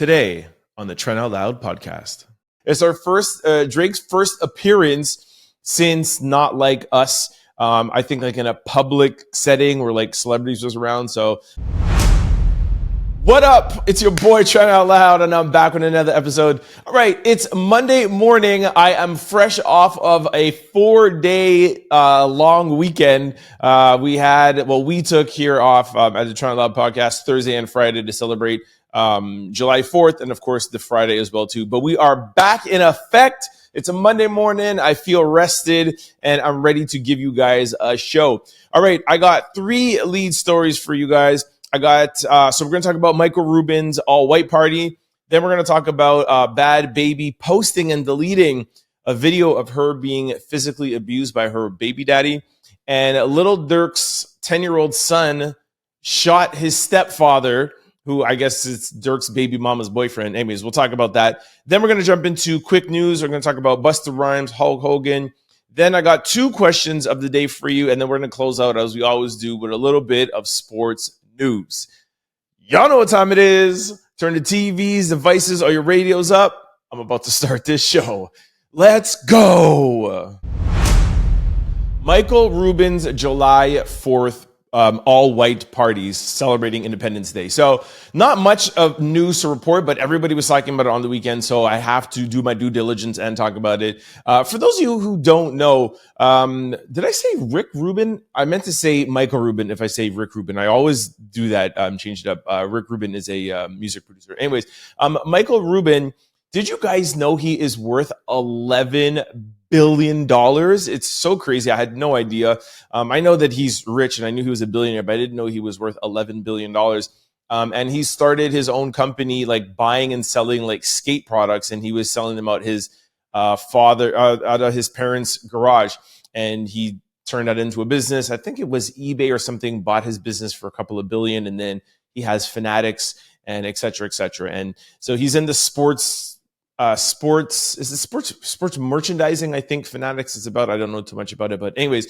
today on the Trent Out Loud Podcast. It's our first, Drake's first appearance since Not Like Us. I think like in a public setting where like celebrities was around. So what up? It's your boy Trent Out Loud, and I'm back with another episode. All right, it's Monday morning. I am fresh off of a 4-day long weekend. We took here off at the Trent Out Loud Podcast Thursday and Friday to celebrate July 4th, and of course the Friday as well too. But we are back in effect. It's a Monday morning. I feel rested, and I'm ready to give you guys a show. All right, I got 3 lead stories for you guys. So we're going to talk about Michael Rubin's all-white party. Then we're going to talk about Bhad Bhabie posting and deleting a video of her being physically abused by her baby daddy. And Lil Druk's 10-year-old son shot his stepfather, who I guess is Dirk's baby mama's boyfriend. Anyways, we'll talk about that. Then we're going to jump into quick news. We're going to talk about Busta Rhymes, Hulk Hogan. Then I got 2 questions of the day for you. And then we're going to close out, as we always do, with a little bit of sports news. Y'all know what time it is. Turn the TVs, devices, or your radios up. I'm about to start this show. Let's go. Michael Rubin's July 4th all-white parties celebrating Independence Day. So not much of news to report, but everybody was talking about it on the weekend, so I have to do my due diligence and talk about it. For those of you who don't know, did I say Rick Rubin? I meant to say Michael Rubin if I say Rick Rubin. I always do that, change it up. Rick Rubin is a music producer. Anyways, Michael Rubin, did you guys know he is worth $11 billion? It's so crazy. I had no idea. I know that he's rich and I knew he was a billionaire, but I didn't know he was worth $11 billion. And he started his own company, like buying and selling like skate products. And he was selling them out out of his parents' garage. And he turned that into a business. I think it was eBay or something bought his business for a couple of billion. And then he has Fanatics and et cetera, et cetera. And so he's into sports merchandising. I think Fanatics is about. I don't know too much about it, but anyways,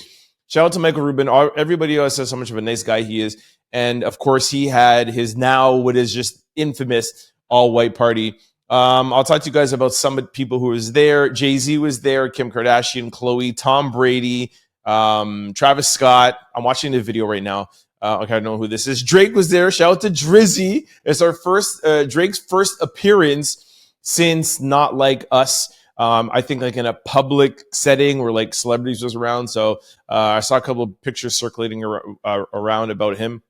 shout out to Michael Rubin. Everybody else says how much of a nice guy he is, and of course he had his now what is just infamous all-white party. I'll talk to you guys about some of the people who was there. Jay-Z was there, Kim Kardashian, Khloe, Tom Brady, Travis Scott. I'm watching the video right now. Okay, I don't know who this is. Drake was there. Shout out to Drizzy. It's our first Drake's first appearance since Not Like Us. I think like in a public setting where like celebrities was around. So I saw a couple of pictures circulating around about him.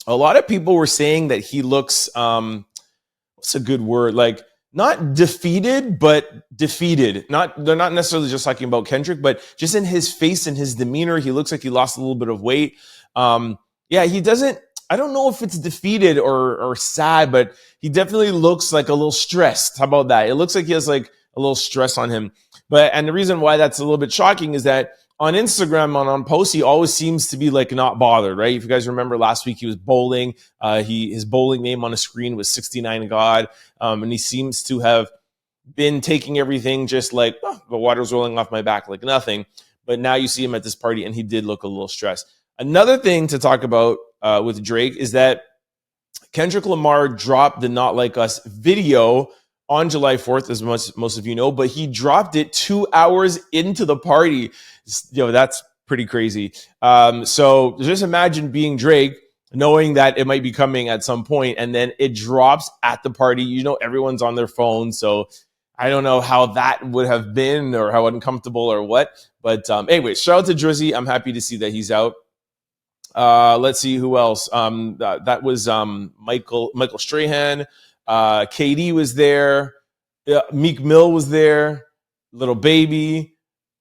A lot of people were saying that he looks, what's a good word? Like not defeated, but defeated. They're not necessarily just talking about Kendrick, but just in his face and his demeanor, he looks like he lost a little bit of weight. He doesn't, I don't know if it's defeated or sad, but he definitely looks like a little stressed. How about that? It looks like he has like a little stress on him. And the reason why that's a little bit shocking is that on Instagram, on posts, he always seems to be like not bothered, right? If you guys remember last week, he was bowling. His bowling name on the screen was 69 God. And he seems to have been taking everything just like, the water's rolling off my back, like nothing. But now you see him at this party and he did look a little stressed. Another thing to talk about with Drake is that Kendrick Lamar dropped the Not Like Us video on July 4th, as most of you know, but he dropped it 2 hours into the party. That's pretty crazy. So just imagine being Drake, knowing that it might be coming at some point, and then it drops at the party. You know, everyone's on their phone. So I don't know how that would have been or how uncomfortable or what. But anyway, shout out to Drizzy. I'm happy to see that he's out. Let's see who else. That was Michael Strahan. KD was there. Meek Mill was there. Little Baby.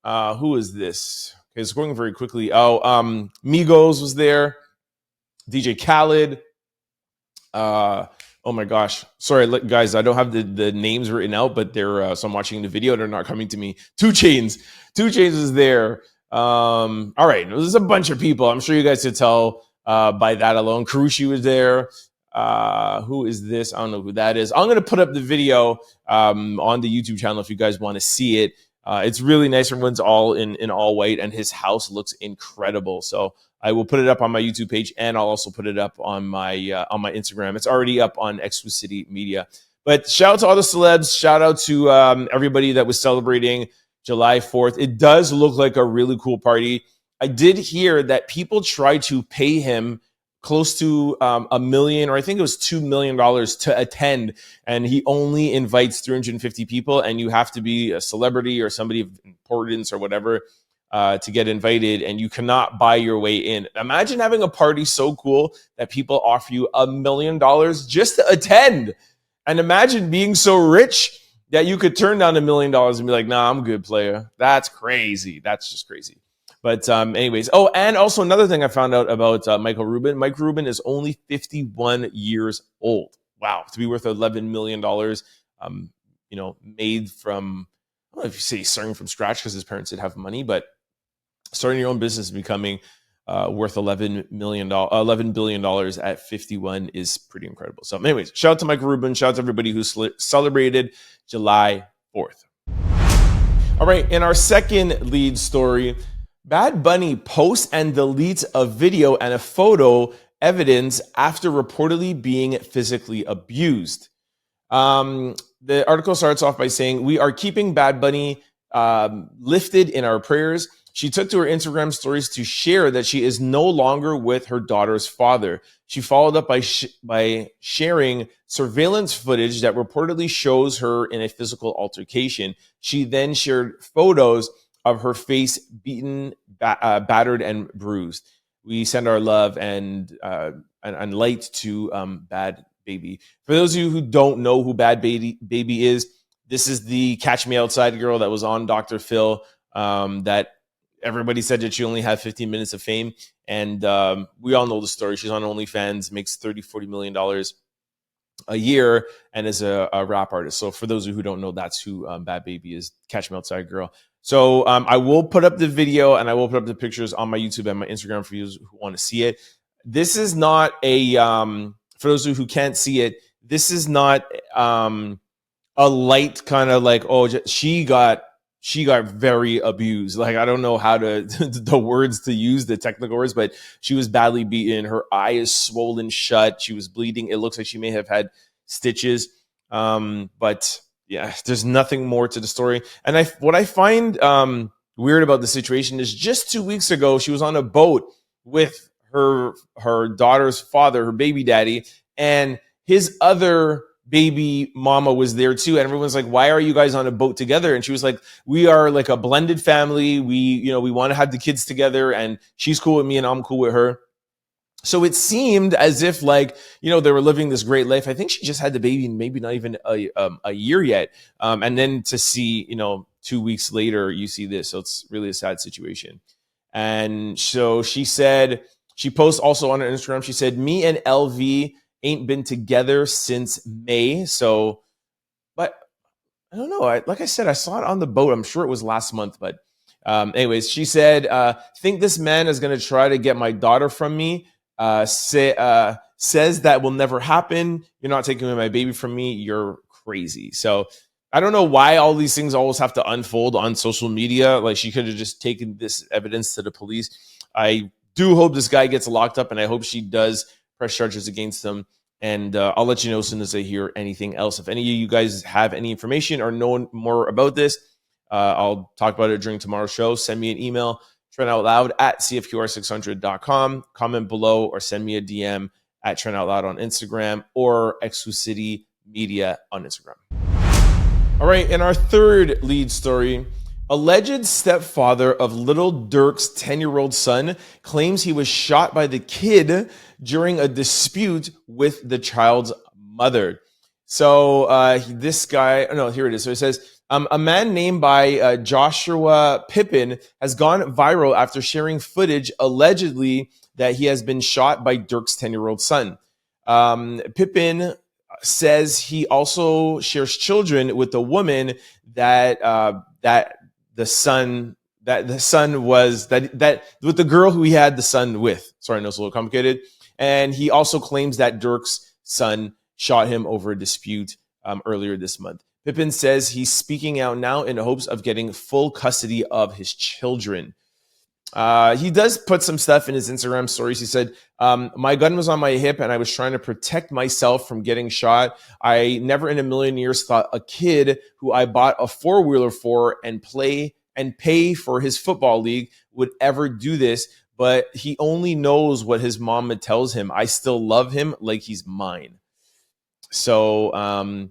Who is this? Okay, it's going very quickly. Migos was there. DJ Khaled. Oh my gosh. Sorry, guys, I don't have the names written out, but they're so I'm watching the video. They're not coming to me. 2 Chainz. 2 Chainz is there. All right, there's a bunch of people. I'm sure you guys could tell by that alone. Karushi was there. Who is this? I don't know who that is. I'm going to put up the video on the YouTube channel if you guys want to see it. It's really nice. Everyone's all in all white, and his house looks incredible. So I will put it up on my YouTube page, and I'll also put it up on my Instagram. It's already up on Exclucity Media. But shout out to all the celebs. Shout out to everybody that was celebrating July 4th. It does look like a really cool party. I did hear that people tried to pay him close to $1 million, or I think it was $2 million to attend. And he only invites 350 people, and you have to be a celebrity or somebody of importance or whatever to get invited, and you cannot buy your way in. Imagine having a party so cool that people offer you $1 million just to attend. And imagine being so rich that you could turn down $1 million and be like, nah, I'm good, player. That's crazy. That's just crazy. But anyways, oh, and also another thing I found out about Michael Rubin. Mike Rubin is only 51 years old. Wow, to be worth $11 million, made from, I don't know if you say starting from scratch because his parents did have money, but starting your own business and becoming worth $11 billion at 51 is pretty incredible. So anyways, shout out to Michael Rubin. Shout out to everybody who celebrated July 4th. All right, in our second lead story, Bhad Bhabie posts and deletes a video and a photo evidence after reportedly being physically abused. The article starts off by saying, "We are keeping Bhad Bhabie lifted in our prayers. She took to her Instagram stories to share that she is no longer with her daughter's father. She followed up by sharing surveillance footage that reportedly shows her in a physical altercation. She then shared photos of her face beaten, battered, and bruised. We send our love and light to Bhad Bhabie." For those of you who don't know who Bhad Bhabie is, this is the Catch Me Outside girl that was on Dr. Phil, that everybody said that she only had 15 minutes of fame. And we all know the story. She's on OnlyFans, makes $30-40 million a year, and is a rap artist. So for those of you who don't know, that's who Bhad Bhabie is, Catch Me Outside girl. So I will put up the video and I will put up the pictures on my YouTube and my Instagram for you who want to see it. This is not a, for those of you who can't see it, this is not a light kind of like, oh, she got very abused. Like, I don't know how to, the words to use, the technical words, but she was badly beaten. Her eye is swollen shut. She was bleeding. It looks like she may have had stitches. But yeah, there's nothing more to the story. And what I find weird about the situation is just 2 weeks ago, she was on a boat with her daughter's father, her baby daddy, and his other baby mama was there too. And everyone's like, why are you guys on a boat together? And she was like, we are like a blended family. We want to have the kids together, and she's cool with me and I'm cool with her. So it seemed as if, like, they were living this great life. I think she just had the baby, maybe not even a year yet. And then to see, 2 weeks later, you see this. So it's really a sad situation. And so she said, she posts also on her Instagram, she said, "Me and LV ain't been together since May." So, but I don't know. Like I said, I saw it on the boat. I'm sure it was last month. But anyways, she said, "Think this man is going to try to get my daughter from me. Says that will never happen. You're not taking away my baby from me. You're crazy." So I don't know why all these things always have to unfold on social media. Like, she could have just taken this evidence to the police. I do hope this guy gets locked up, and I hope she does press charges against him. And I'll let you know as soon as I hear anything else. If any of you guys have any information or know more about this, I'll talk about it during tomorrow's show. Send me an email, trentoutloud@cfqr600.com. Comment below or send me a DM at Trent Out Loud on Instagram or Exclucity Media on Instagram. All right, in our third lead story, alleged stepfather of Lil Durk's 10-year-old son claims he was shot by the kid during a dispute with the child's mother. So this guy, here it is. So it says, a man named by Joshua Pippin has gone viral after sharing footage allegedly that he has been shot by Durk's 10-year-old son. Pippin says he also shares children with the woman that the son was with the girl who he had the son with. Sorry, I know it's a little complicated. And he also claims that Durk's son shot him over a dispute earlier this month. Pippin says he's speaking out now in hopes of getting full custody of his children. He does put some stuff in his Instagram stories. He said, my gun was on my hip and I was trying to protect myself from getting shot. I never in a million years thought a kid who I bought a four-wheeler for and pay for his football league would ever do this. But he only knows what his mama tells him. I still love him like he's mine. So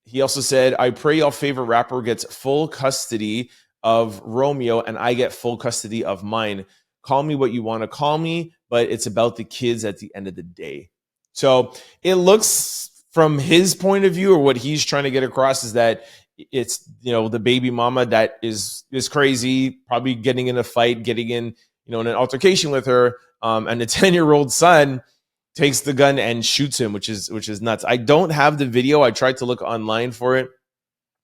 he also said, I pray your favorite rapper gets full custody of Romeo and I get full custody of mine. Call me what you want to call me, but it's about the kids at the end of the day. So it looks from his point of view, or what he's trying to get across, is that it's, the baby mama that is crazy, probably getting in a fight, getting in, in an altercation with her. And the 10-year-old son takes the gun and shoots him, which is nuts. I don't have the video. I tried to look online for it.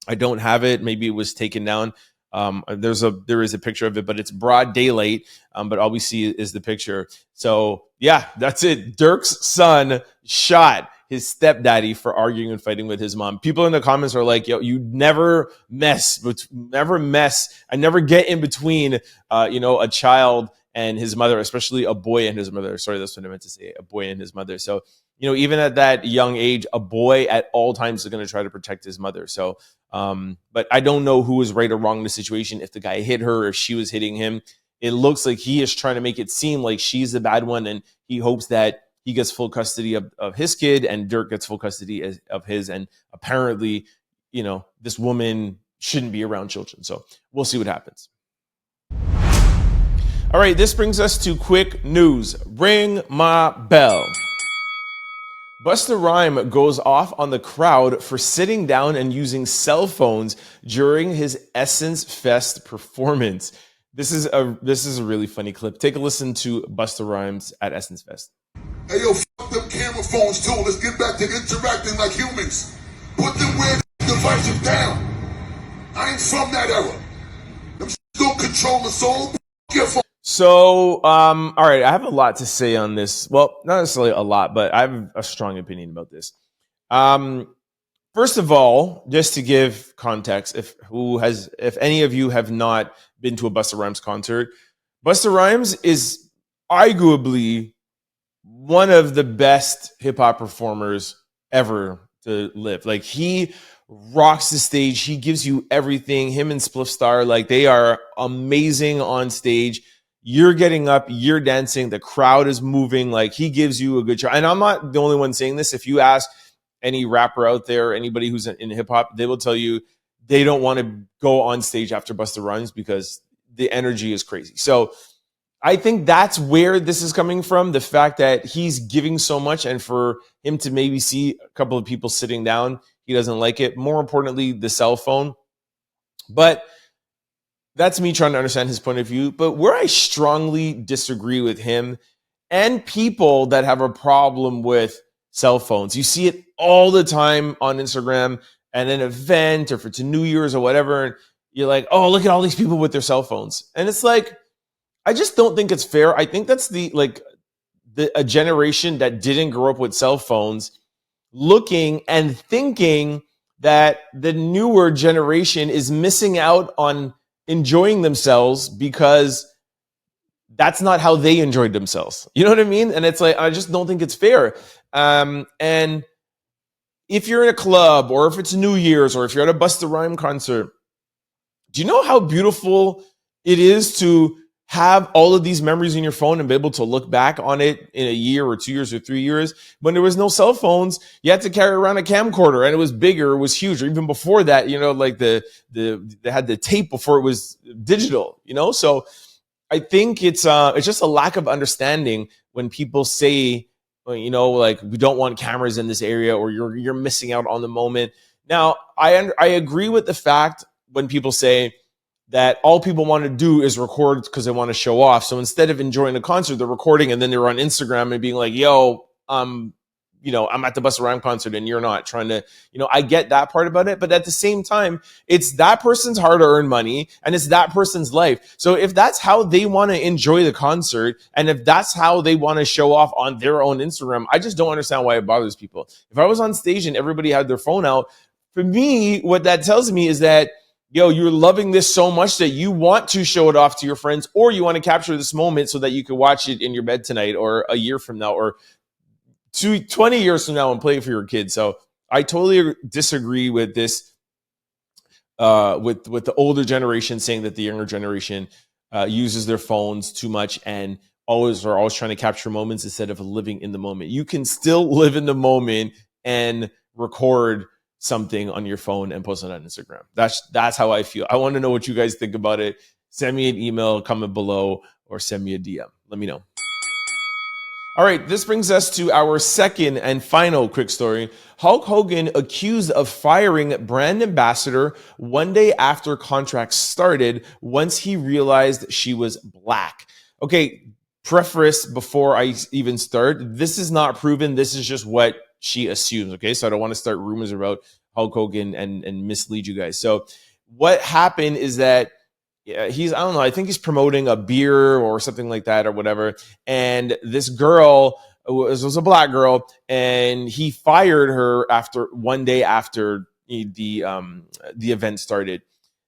I don't have it. Maybe it was taken down. There is a picture of it, but it's broad daylight. But all we see is the picture. So yeah, that's it. Dirk's son shot his stepdaddy for arguing and fighting with his mom. People in the comments are like, yo, you never mess. I never get in between, a child and his mother, especially a boy and his mother. Sorry, that's what I meant to say, a boy and his mother. So, even at that young age, a boy at all times is going to try to protect his mother. So, but I don't know who was right or wrong in the situation, if the guy hit her or if she was hitting him. It looks like he is trying to make it seem like she's the bad one, and he hopes that he gets full custody of his kid and Dirk gets full custody of his. And apparently, this woman shouldn't be around children. So we'll see what happens. All right, this brings us to quick news. Ring my bell. Busta Rhymes goes off on the crowd for sitting down and using cell phones during his Essence Fest performance. This is a really funny clip. Take a listen to Busta Rhymes at Essence Fest. Hey yo, fuck them camera phones too. Let's get back to interacting like humans. Put them weird devices down. I ain't from that era. Them don't control the soul. Your phone. So, all right, I have a lot to say on this. Well, not necessarily a lot, but I have a strong opinion about this. First of all, just to give context, if any of you have not been to a Busta Rhymes concert, Busta Rhymes is arguably one of the best hip hop performers ever to live. Like, he rocks the stage. He gives you everything. Him and Spliff Star, like, they are amazing on stage. You're getting up, you're dancing, the crowd is moving. Like, he gives you a good show. And I'm not the only one saying this. If you ask any rapper out there, anybody who's in hip hop, they will tell you they don't want to go on stage after Busta Rhymes because the energy is crazy. So I think that's where this is coming from. The fact that he's giving so much, and for him to maybe see a couple of people sitting down, he doesn't like it. More importantly, the cell phone. But that's me trying to understand his point of view. But where I strongly disagree with him and people that have a problem with cell phones, you see it all the time on Instagram at an event or if it's a New Year's or whatever. And you're like, oh, look at all these people with their cell phones. And it's like, I just don't think it's fair. I think that's a generation that didn't grow up with cell phones looking and thinking that the newer generation is missing out on enjoying themselves because that's not how they enjoyed themselves. You know what I mean? And it's like, I just don't think it's fair. And if you're in a club or if it's New Year's or if you're at a Busta Rhymes concert, do you know how beautiful it is to have all of these memories in your phone and be able to look back on it in a year or 2 years or 3 years? When there was no cell phones, you had to carry around a camcorder, and it was bigger, it was huge. Or even before that, like they had the tape before it was digital, So I think it's just a lack of understanding when people say, like, we don't want cameras in this area, or you're missing out on the moment. Now, I agree with the fact when people say that all people want to do is record because they want to show off. So instead of enjoying the concert, they're recording and then they're on Instagram and being like, yo, I'm at the Busta Rhymes concert and you're not trying to, I get that part about it. But at the same time, it's that person's hard-earned money and it's that person's life. So if that's how they want to enjoy the concert and if that's how they want to show off on their own Instagram, I just don't understand why it bothers people. If I was on stage and everybody had their phone out, for me, what that tells me is that yo, you're loving this so much that you want to show it off to your friends, or you want to capture this moment so that you can watch it in your bed tonight or a year from now or 20 years from now and play it for your kids. So I totally disagree with this, with the older generation saying that the younger generation uses their phones too much and are always trying to capture moments instead of living in the moment. You can still live in the moment and record something on your phone and post it on Instagram. That's how I feel. I want to know what you guys think about it. Send me an email, comment below, or send me a DM. Let me know. All right, this brings us to our second and final quick story. Hulk Hogan accused of firing brand ambassador one day after contract started once he realized she was black. Okay, preface before I even start, this is not proven. This is just what she assumes, okay? So I don't want to start rumors about Hulk Hogan and mislead you guys. So what happened is that I don't know, I think he's promoting a beer or something like that or whatever. And this girl was a black girl, and he fired her one day after the event started.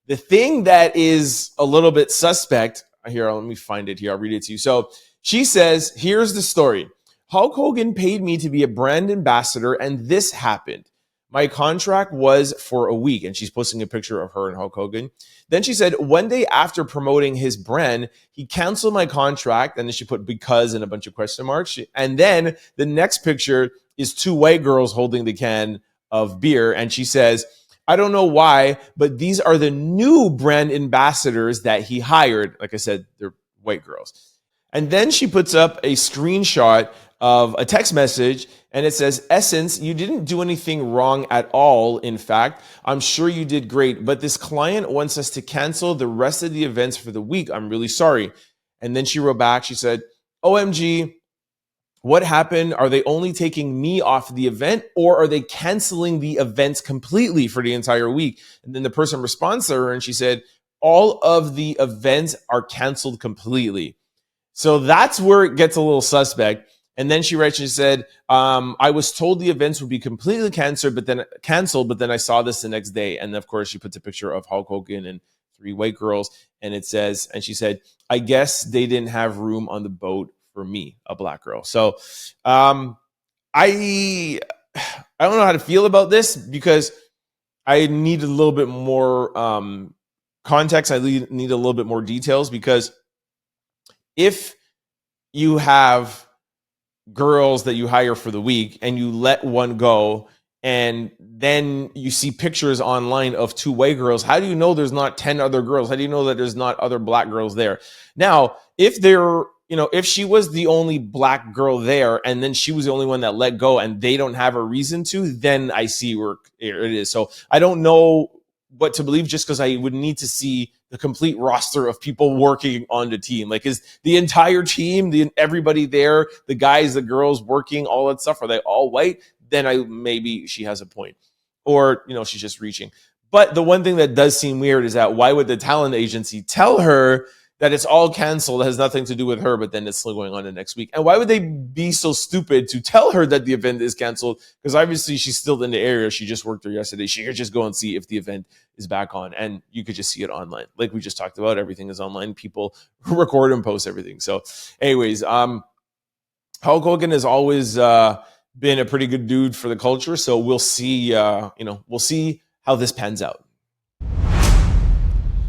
The thing that is a little bit suspect here, let me find it here. I'll read it to you. So she says, here's the story. Hulk Hogan paid me to be a brand ambassador, and this happened. My contract was for a week, and she's posting a picture of her and Hulk Hogan. Then she said, one day after promoting his brand, he canceled my contract, and then she put because and a bunch of question marks. And then the next picture is two white girls holding the can of beer, and she says, I don't know why, but these are the new brand ambassadors that he hired. Like I said, they're white girls. And then she puts up a screenshot of a text message, and it says, Essence, you didn't do anything wrong at all. In fact, I'm sure you did great, but this client wants us to cancel the rest of the events for the week. I'm really sorry. And then she wrote back, she said, OMG, what happened? Are they only taking me off the event, or are they canceling the events completely for the entire week? And then the person responds to her and she said, all of the events are canceled completely. So that's where it gets a little suspect. And then she writes, she said, I was told the events would be completely canceled, but then I saw this the next day. And of course, she puts a picture of Hulk Hogan and three white girls. And it says, and she said, I guess they didn't have room on the boat for me, a black girl. So I don't know how to feel about this, because I need a little bit more context. I need a little bit more details, because if you have girls that you hire for the week and you let one go, and then you see pictures online of two white girls, how do you know there's not 10 other girls? How do you know that there's not other black girls there? Now, if if she was the only black girl there and then she was the only one that let go and they don't have a reason to, then I see where it is. So I don't know what to believe, just because I would need to see the complete roster of people working on the team. Like, is the entire team, everybody there, the guys, the girls working, all that stuff, are they all white? Then maybe she has a point, or she's just reaching. But the one thing that does seem weird is that why would the talent agency tell her that it's all canceled, it has nothing to do with her, but then it's still going on the next week? And why would they be so stupid to tell her that the event is canceled? Because obviously she's still in the area. She just worked there yesterday. She could just go and see if the event is back on, and you could just see it online. Like we just talked about, everything is online. People record and post everything. So anyways, Hulk Hogan has always been a pretty good dude for the culture. So we'll see, we'll see how this pans out.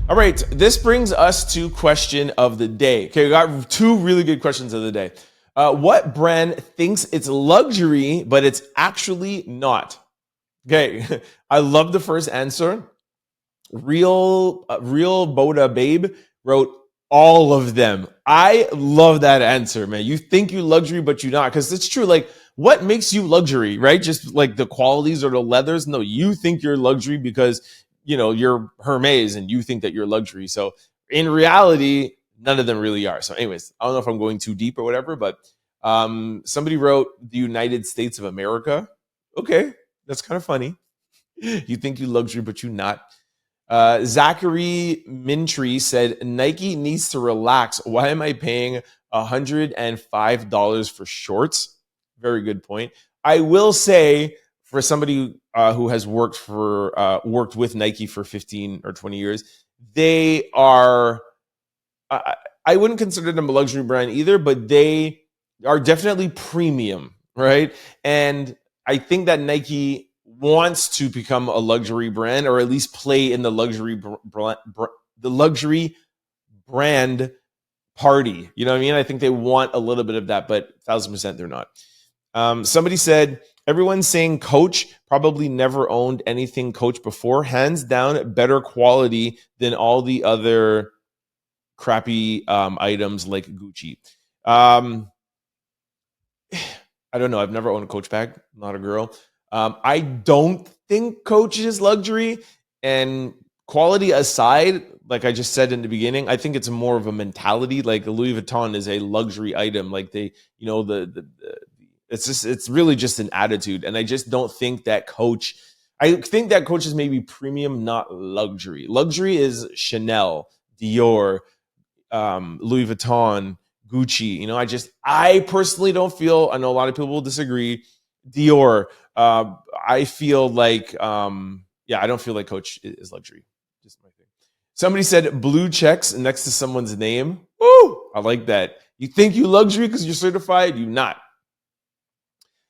All right, this brings us to question of the day. Okay, we got two really good questions of the day. What brand thinks it's luxury, but it's actually not? Okay, I love the first answer. Real Boda Babe wrote all of them. I love that answer, man. You think you luxury, but you're not, because it's true. Like, what makes you luxury, right? Just like the qualities or the leathers? No, you think you're luxury because you're Hermes and you think that you're luxury. So in reality, none of them really are. So anyways, I don't know if I'm going too deep or whatever, but somebody wrote the United States of America. Okay, that's kind of funny. You think you luxury, but you're not. Zachary Mintry said, Nike needs to relax. Why am I paying $105 for shorts? Very good point. I will say, for somebody who has worked with Nike for 15 or 20 years, they are. I wouldn't consider them a luxury brand either, but they are definitely premium, right? And I think that Nike wants to become a luxury brand, or at least play in the luxury brand party. You know what I mean? I think they want a little bit of that, but 1,000% they're not. Somebody said, everyone's saying Coach, probably never owned anything Coach before. Hands down, better quality than all the other crappy items like Gucci. I don't know. I've never owned a Coach bag. I'm not a girl. I don't think Coach is luxury. And quality aside, like I just said in the beginning, I think it's more of a mentality. Like Louis Vuitton is a luxury item. Like they, you know, it's really just an attitude. And I just don't think that Coach. I think that Coach is maybe premium, not luxury. Luxury is Chanel, Dior, Louis Vuitton, Gucci. You know, I personally don't feel, I know a lot of people will disagree, Dior. I feel like, I don't feel like Coach is luxury. Just my thing. Somebody said blue checks next to someone's name. Woo! I like that. You think you luxury because you're certified? You not.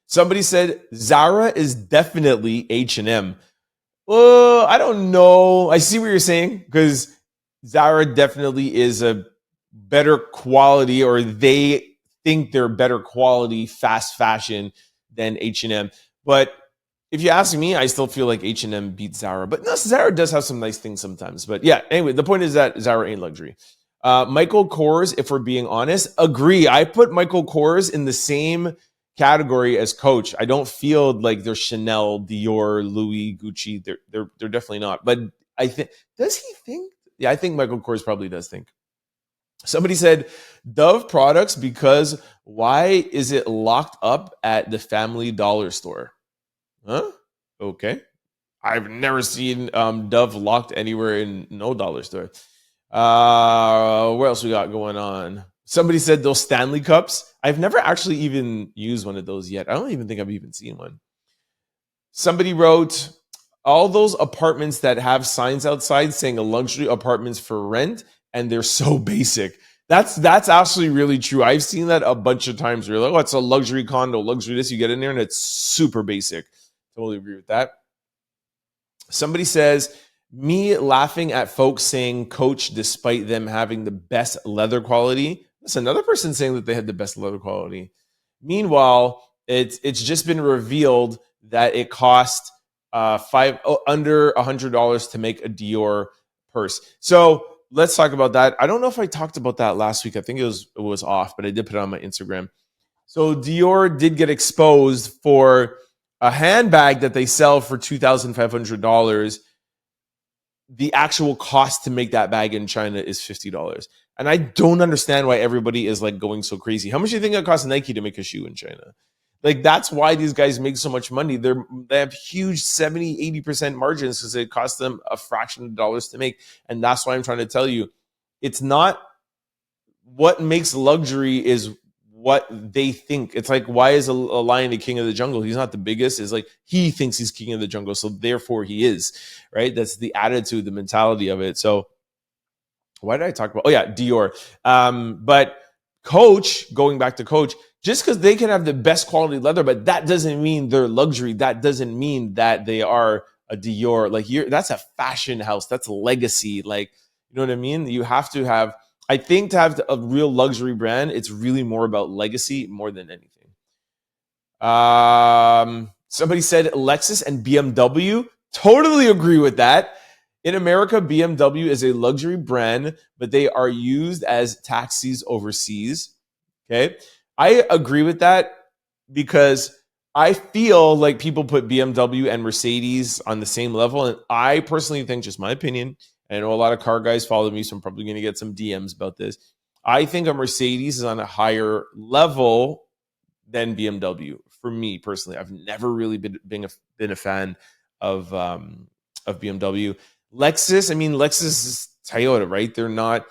Somebody said Zara is definitely H&M. Well, I don't know. I see what you're saying, because Zara definitely is a better quality, or they think they're better quality fast fashion than H&M. But if you ask me, I still feel like H&M beats Zara. But no, Zara does have some nice things sometimes. But yeah, anyway, the point is that Zara ain't luxury. Michael Kors, if we're being honest, agree. I put Michael Kors in the same category as Coach. I don't feel like they're Chanel, Dior, Louis, Gucci. They're definitely not. But I think, does he think? Yeah, I think Michael Kors probably does think. Somebody said Dove products, because why is it locked up at the Family Dollar store? Huh? Okay. I've never seen Dove locked anywhere in no dollar store. What else we got going on? Somebody said those Stanley Cups. I've never actually even used one of those yet. I don't even think I've even seen one. Somebody wrote, all those apartments that have signs outside saying luxury apartments for rent, and they're so basic. That's actually really true. I've seen that a bunch of times. You're like, oh, it's a luxury condo, luxury this. You get in there and it's super basic. Totally agree with that. Somebody says, me laughing at folks saying Coach despite them having the best leather quality. That's another person saying that they had the best leather quality. Meanwhile, it's just been revealed that it cost under $100 to make a Dior purse. So let's talk about that. I don't know if I talked about that last week. I think it was off, but I did put it on my Instagram. So Dior did get exposed for a handbag that they sell for $2,500. The actual cost to make that bag in China is $50. And I don't understand why everybody is like going so crazy. How much do you think it costs Nike to make a shoe in China? Like, that's why these guys make so much money. They have huge 70, 80% margins because it costs them a fraction of dollars to make. And that's why I'm trying to tell you, it's not what makes luxury is what they think. It's like, why is a lion the king of the jungle? He's not the biggest. It's like he thinks he's king of the jungle, so therefore he is, right? That's the attitude, the mentality of it. So why did I talk about? Oh yeah, Dior. But Coach, going back to Coach, just because they can have the best quality leather, but that doesn't mean they're luxury. That doesn't mean that they are a Dior. Like, that's a fashion house. That's legacy. Like, you know what I mean? You have to have, I think, to have a real luxury brand, it's really more about legacy more than anything. Somebody said Lexus and BMW. Totally agree with that. In America, BMW is a luxury brand, but they are used as taxis overseas. Okay. I agree with that because I feel like people put BMW and Mercedes on the same level. And I personally think, just my opinion, and I know a lot of car guys follow me, so I'm probably going to get some DMs about this. I think a Mercedes is on a higher level than BMW. For me personally, I've never really been a fan of BMW. Lexus, I mean, Lexus is Toyota, right? They're not.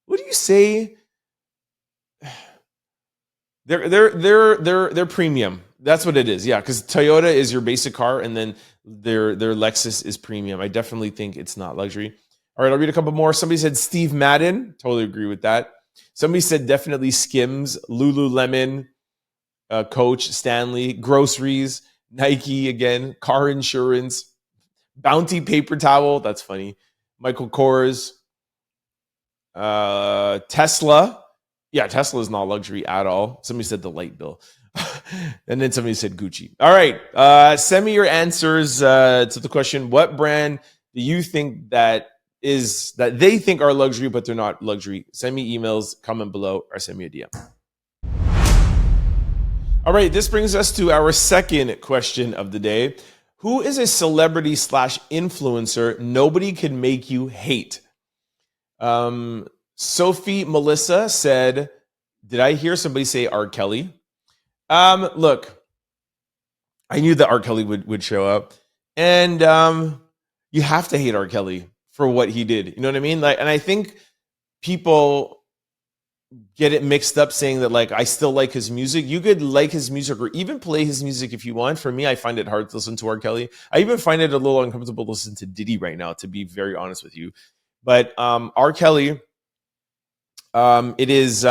What do you say? They're premium. That's what it is. Yeah, because Toyota is your basic car, and then their Lexus is premium. I definitely think it's not luxury. All right, I'll read a couple more. Somebody said Steve Madden. Totally agree with that. Somebody said definitely Skims, Lululemon, Coach, Stanley, groceries, Nike again, car insurance, Bounty paper towel. That's funny. Michael Kors, Tesla. Yeah, Tesla is not luxury at all. Somebody said the light bill. And then somebody said Gucci. All right. Send me your answers to the question. What brand do you think that they think are luxury, but they're not luxury? Send me emails, comment below, or send me a DM. All right. This brings us to our second question of the day. Who is a celebrity / influencer nobody can make you hate? Sophie Melissa said, did I hear somebody say R. Kelly? Look, I knew that R. Kelly would show up, and you have to hate R. Kelly for what he did. You know what I mean? Like, and I think people get it mixed up saying that, like, I still like his music. You could like his music or even play his music if you want. For me, I find it hard to listen to R. Kelly. I even find it a little uncomfortable to listen to Diddy right now, to be very honest with you. But R. Kelly, it is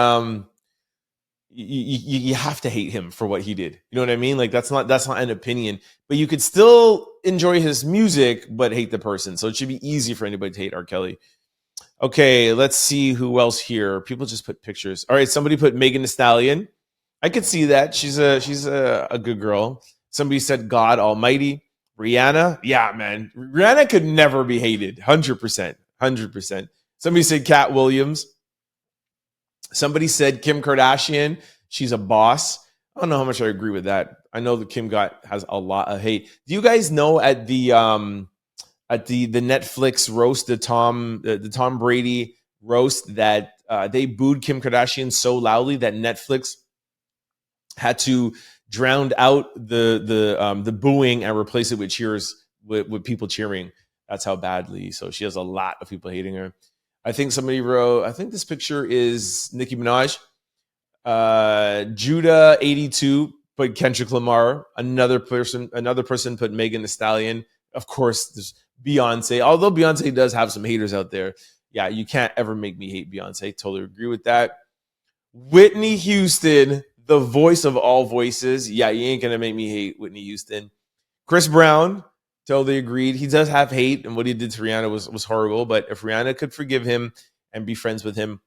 you have to hate him for what he did. You know what I mean? Like, that's not an opinion, but you could still enjoy his music but hate the person. So it should be easy for anybody to hate R. Kelly. Okay, let's see who else here. People just put pictures. All right, somebody put Megan Thee Stallion. I could see that. She's a good girl. Somebody said God Almighty. Rihanna. Yeah, man. Rihanna could never be hated. 100%. 100%. Somebody said Cat Williams. Somebody said Kim Kardashian. She's a boss. I don't know how much I agree with that. I know that Kim has a lot of hate. Do you guys know at the Netflix roast, the Tom Brady roast, that they booed Kim Kardashian so loudly that Netflix had to drown out the booing and replace it with cheers, with people cheering. That's how badly. So she has a lot of people hating her. I think somebody wrote, I think this picture is Nicki Minaj. Judah 82 put Kendrick Lamar. Another person put Megan Thee Stallion. Of course, there's Beyonce. Although Beyonce does have some haters out there. Yeah, you can't ever make me hate Beyonce. Totally agree with that. Whitney Houston, the voice of all voices. Yeah, you ain't gonna make me hate Whitney Houston. Chris Brown. Totally agreed. He does have hate, and what he did to Rihanna was horrible. But if Rihanna could forgive him and be friends with him,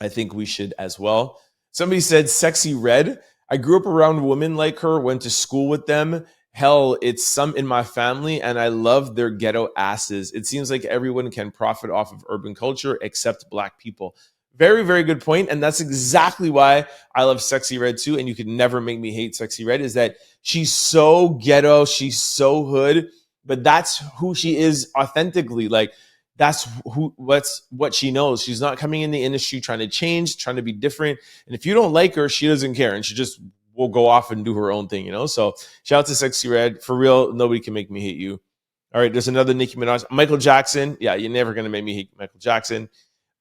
I think we should as well. Somebody said Sexy Red. I grew up around women like her, went to school with them. Hell, it's some in my family, and I love their ghetto asses. It seems like everyone can profit off of urban culture except Black people. Very, very good point. And that's exactly why I love Sexy Red too. And you could never make me hate Sexy Red, is that she's so ghetto, she's so hood, but that's who she is authentically. Like, that's what she knows. She's not coming in the industry trying to change, trying to be different. And if you don't like her, she doesn't care. And she just will go off and do her own thing, you know? So shout out to Sexy Red. For real, nobody can make me hate you. All right, there's another Nicki Minaj. Michael Jackson. Yeah, you're never going to make me hate Michael Jackson.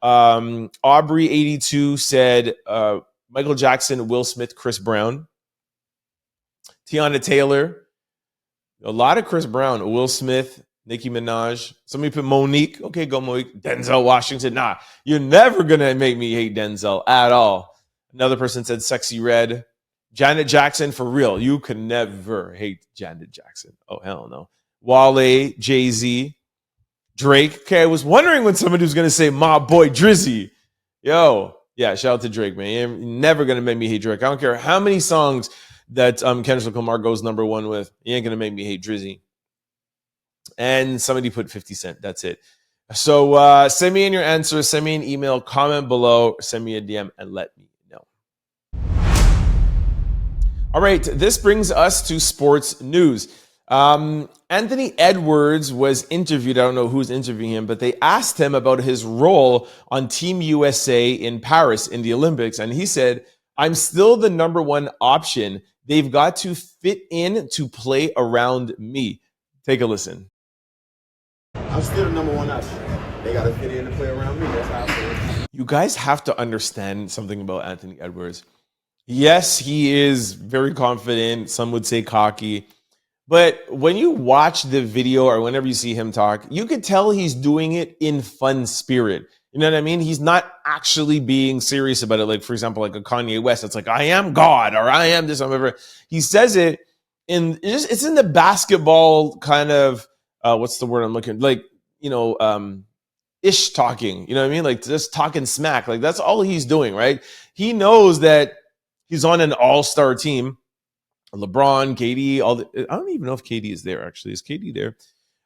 Aubrey 82 said Michael Jackson, Will Smith, Chris Brown. Tiana Taylor. A lot of Chris Brown. Will Smith, Nicki Minaj. Somebody put Monique. Okay, go Monique. Denzel Washington. Nah, you're never going to make me hate Denzel at all. Another person said Sexy Red. Janet Jackson, for real. You can never hate Janet Jackson. Oh, hell no. Wale, Jay-Z. Drake. Okay, I was wondering when somebody was going to say my boy Drizzy. Yo, yeah, shout out to Drake, man. You're never going to make me hate Drake. I don't care how many songs that Kendrick Lamar goes number one with. You ain't going to make me hate Drizzy. And somebody put 50 Cent. That's it. So send me in your answers. Send me an email. Comment below. Send me a DM and let me know. All right, this brings us to sports news. Anthony Edwards was interviewed. I don't know who's interviewing him, but they asked him about his role on Team USA in Paris in the Olympics. And he said, I'm still the number one option. They've got to fit in to play around me. Take a listen. I'm still the number one option. They got to fit in to play around me. That's how I feel. You guys have to understand something about Anthony Edwards. Yes, he is very confident. Some would say cocky. But when you watch the video or whenever you see him talk, you could tell he's doing it in fun spirit. You know what I mean? He's not actually being serious about it. Like, for example, like a Kanye West, it's like, I am God or I am this, or whatever. He says it it's in the basketball kind of, what's the word I'm looking, like, ish talking, you know what I mean? Like just talking smack. Like that's all he's doing, right? He knows that he's on an all-star team. LeBron, KD, I don't even know if KD is there, actually. Is KD there?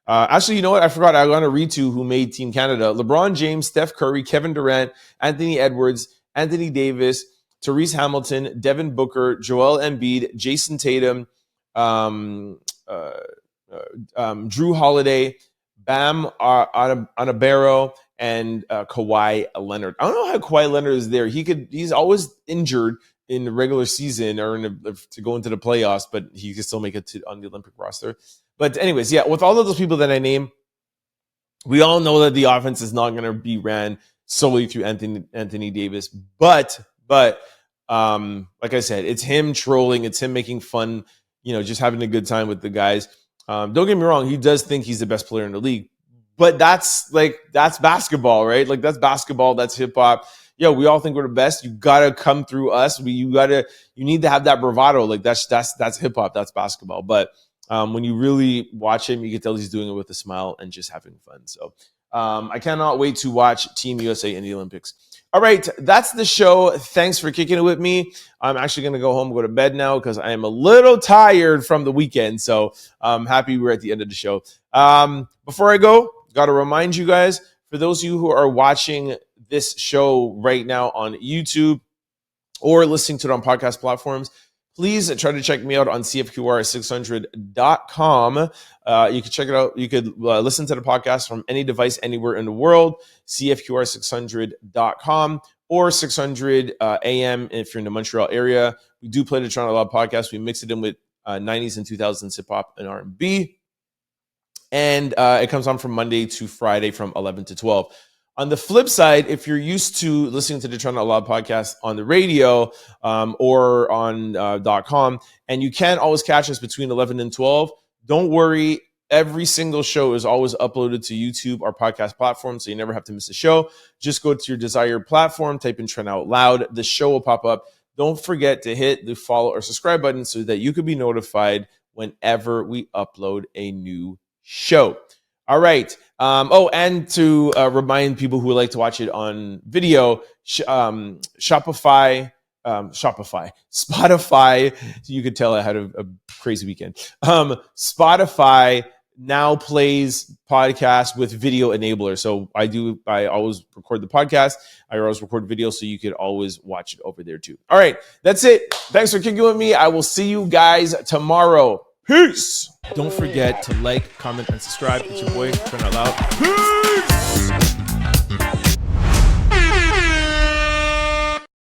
Actually, you know what? I forgot. I want to read to who made Team Canada. LeBron James, Steph Curry, Kevin Durant, Anthony Edwards, Anthony Davis, Therese Hamilton, Devin Booker, Joel Embiid, Jason Tatum, Drew Holiday, Bam Adebayo, and Kawhi Leonard. I don't know how Kawhi Leonard is there. He's always injured in the regular season or to go into the playoffs, but he can still make it on the Olympic roster. But anyways, yeah, with all of those people that I name, we all know that the offense is not going to be ran solely through Anthony Davis. But like I said, it's him trolling. It's him making fun, just having a good time with the guys. Don't get me wrong. He does think he's the best player in the league. But that's basketball, right? Like that's basketball. That's hip hop. Yo, we all think we're the best. You gotta come through us. You need to have that bravado. Like that's hip hop. That's basketball. But when you really watch him, you can tell he's doing it with a smile and just having fun. So I cannot wait to watch Team USA in the Olympics. All right, that's the show. Thanks for kicking it with me. I'm actually going to go home and go to bed now because I am a little tired from the weekend. So I'm happy we're at the end of the show. Before I go, got to remind you guys, for those of you who are watching this show right now on YouTube or listening to it on podcast platforms, please try to check me out on cfqr600.com. You can check it out. You could listen to the podcast from any device anywhere in the world, cfqr600.com or 600 AM if you're in the Montreal area. We do play the Trent Out Loud Podcast. We mix it in with 90s and 2000s hip-hop and R&B. And it comes on from Monday to Friday from 11 to 12. On the flip side, if you're used to listening to the Trent Out Loud Podcast on the radio or on .com, and you can't always catch us between 11 and 12, don't worry. Every single show is always uploaded to YouTube, our podcast platform, so you never have to miss a show. Just go to your desired platform, type in Trent Out Loud. The show will pop up. Don't forget to hit the follow or subscribe button so that you can be notified whenever we upload a new show. All right. And to remind people who would like to watch it on video, Spotify. You could tell I had a crazy weekend. Spotify now plays podcasts with video enabler. So I always record the podcast. I always record video, so you could always watch it over there too. All right. That's it. Thanks for kicking with me. I will see you guys tomorrow. Peace. Don't forget to like, comment, and subscribe. It's your boy, Trent Out Loud. Peace.